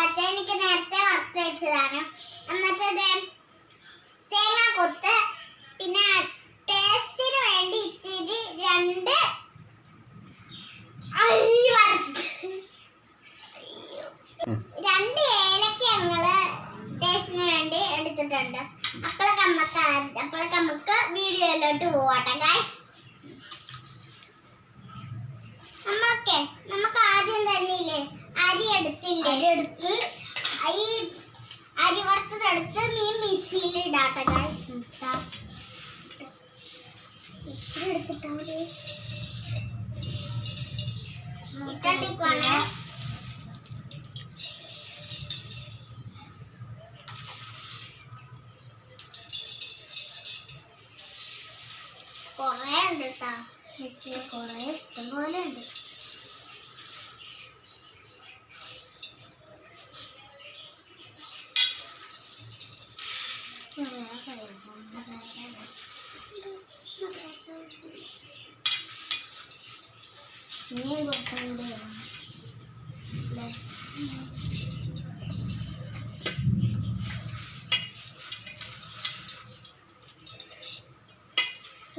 അച്ഛൻ എനിക്ക് നേരത്തെ വറുത്ത് വെച്ചതാണ്. എന്നിട്ട് തേങ്ങ കൊത്ത്, പിന്നെ ടേസ്റ്റിന് വേണ്ടി ഇച്ചിരി 2 ഏലക്ക ഞങ്ങള് ടേസ്റ്റിന് വേണ്ടി എടുത്തിട്ടുണ്ട്. അപ്പോഴൊക്കെ നമുക്ക് വീഡിയോയിലോട്ട് പോവാട്ടെ ഗൈസ്. നമുക്ക് ആദ്യം തന്നെ ഇല്ലേ അരി എടുത്ത് അരി വറുത്തതെടുത്ത് മീൻ മിക്സിയിൽ ഇടാട്ടെ ഗൈസ്. ഇട്ടോണ്ടിരിക്കുവാണ്. കൊറേ ഉണ്ട് കേട്ടാ, കൊറേ ഇഷ്ടം പോലെ ഉണ്ട്. ഇനിയും കുറച്ചുകൂടി അല്ലേ?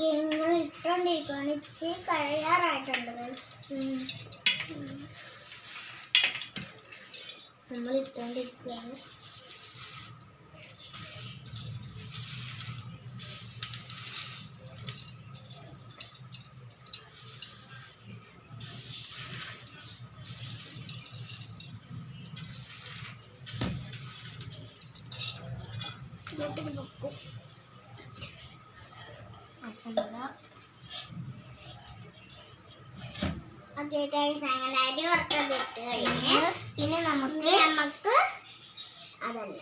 ഞങ്ങൾ ഇട്ടോണ്ടിരിക്കുകയാണ്. ഇച്ചിരി കഴിയാറായിട്ടുണ്ട്. നമ്മൾ ഇട്ടോണ്ടിരിക്കുകയാണ്. വീട്ടിൽ വെക്കും. ഓക്കെ ഗൈസ്, അങ്ങനെ അരി വറുത്തത് ഇട്ട് കഴിഞ്ഞ് പിന്നെ നമുക്ക് അതല്ല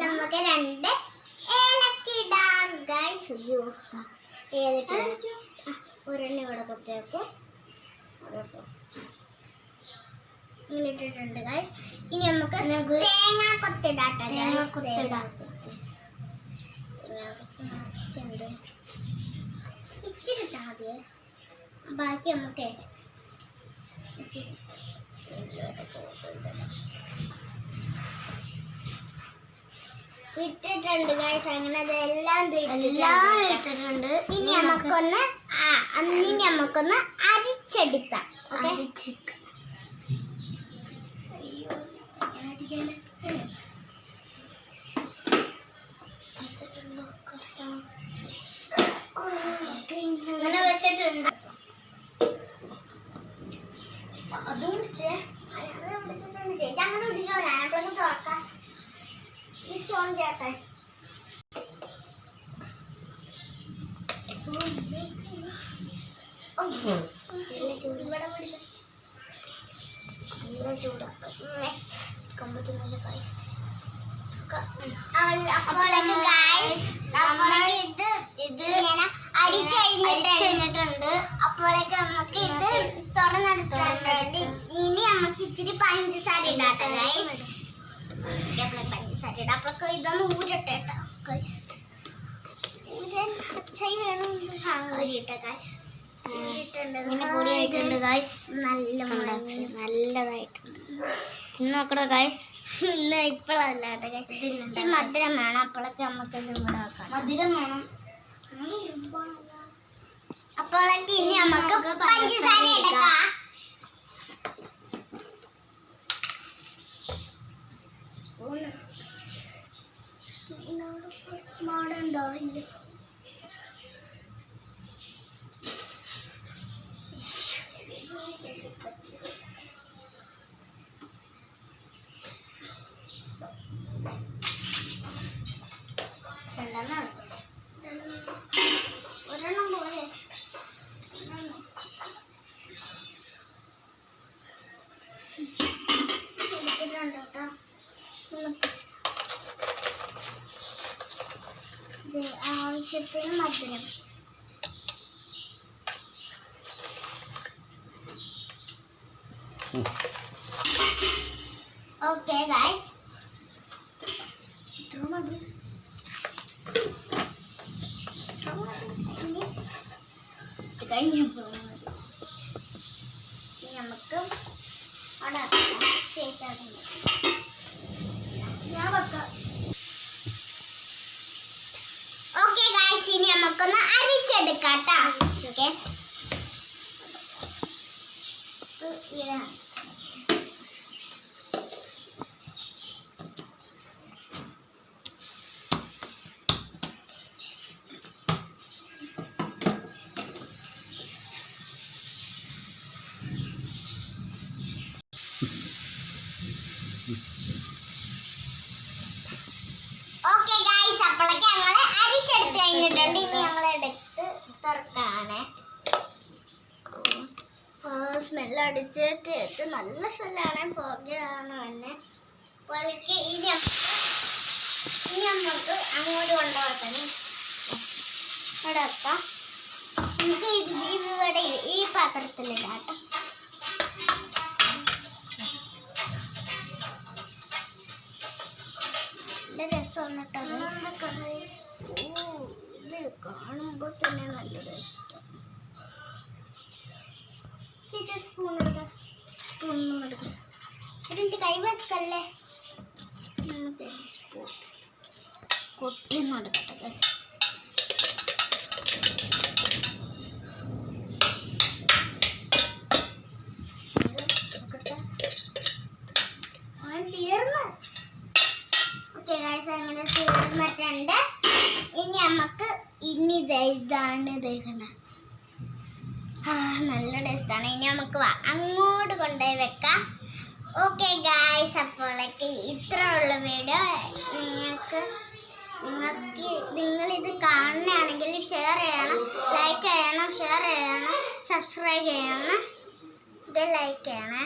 നമുക്ക് 2 ഏലക്ക ഇടാം ഗൈസ്. ഏലക്ക ഒരെണ്ണം ഇവിടെ കൊത്തേക്കും. ഇങ്ങനെ ഇട്ടിട്ടുണ്ട് ഗൈസ്. ഇനി നമുക്ക് തേങ്ങ കൊത്തിടാട്ടെ. ഇച്ചിരി ഇട്ടാ മതിയേ, ബാക്കി നമുക്ക് ഇട്ടിട്ടുണ്ട് ഗൈസ്. അങ്ങനെ അതെല്ലാം ഇട്ടിട്ടുണ്ട്. ഇനി നമുക്കൊന്ന് അരിച്ചെടുക്കാം. അങ്ങനെ വെച്ചിട്ടുണ്ട്. അതും ചേട്ടാ അങ്ങനെ ഇടിച്ചോ. ഞാനപ്പോഴേക്കും തുറക്കാം. ഈ സോൺ ചേട്ടാ നല്ല ചൂടാക്കാം. അരിച്ചഴിഞ്ഞിട്ടുണ്ട്. അപ്പോഴേക്ക് നമുക്ക് ഇത് തുറന്നെടുത്തിട്ടുണ്ട്. ഇനി നമുക്ക് ഇച്ചിരി പഞ്ചസാര ഇടാട്ടെ ഗൈസ്. പഞ്ചസാര ഇടാം. അപ്പോഴൊക്കെ ഇതൊന്ന് ഊരട്ടെ കേട്ടോ ഗൈസ്. നല്ലതായിട്ടുണ്ട്. നോക്കണോ ഗൈസ്? ഇന്ന് ഇപ്പോഴല്ല ഗൈസ്, മധുരം വേണം. അപ്പോഴൊക്കെ നമുക്ക് ഇത് ഇവിടെ വെക്കാം. മധുരം വേണം. അപ്പോഴൊക്കെ ഇനി നമുക്ക് പഞ്ചസാര എടുക്കാം. മാടണ്ടോ? ഒരെണ്ണം പോലെ എടുത്തിട്ടുണ്ട് കേട്ടോ. ആവശ്യത്തിന് മധുരം. ഓക്കെ ഗൈസ്, ഇത്ര മതി. കഴിഞ്ഞപ്പോൾ നമുക്ക് അവിടെ നമുക്കൊന്ന് അരിച്ചെടുക്കാം കേട്ടോ. ഓക്കെ, ഓക്കെ ഗൈസ്, അപ്പോഴേക്ക് ഞങ്ങള് അരിച്ചെടുത്ത് കഴിഞ്ഞിട്ടുണ്ട്. ഇനി ഞങ്ങൾ എടുത്ത് തുറക്കാണ്. സ്മെല്ല് അടിച്ചിട്ട് നല്ല സ്മെല്ലാണ്, പുകയാണ് തന്നെ. അപ്പോഴേക്ക് ഇനി നമുക്ക് അങ്ങോട്ട് കൊണ്ടുപോകണം. ഇവിടെ വെക്കാം. നമുക്ക് ഇവിടെ ഈ പാത്രത്തിലിടാം കേട്ടോ. രസമാണ് കേട്ടോ. ഇത് കാണുമ്പോൾ തന്നെ നല്ല ടേസ്റ്റ്. സ്പൂൺ എടുക്കാം. ഇതിൻ്റെ കൈ വെക്കല്ലേ. സ്പൂൺ കൊട്ടി നടക്കട്ടെ. തീർന്നു. ഓക്കെ ഗൈസ്, അങ്ങനെ തീർന്നിട്ടുണ്ട്. ഇനി നമുക്ക് ഇതാണ് ഇതേക്കണ്ട. നല്ല ടേസ്റ്റാണ്. ഇനി നമുക്ക് അങ്ങോട്ട് കൊണ്ടുപോയി വെക്കാം. ഓക്കെ ഗൈസ്, അപ്പോഴേക്ക് ഇത്ര ഉള്ള വീഡിയോ. നിങ്ങളിത് കാണുകയാണെങ്കിൽ ഷെയർ ചെയ്യണം, ലൈക്ക് ചെയ്യണം, ഷെയർ ചെയ്യണം, സബ്സ്ക്രൈബ് ചെയ്യണം, ഇത് ലൈക്ക് ചെയ്യണേ.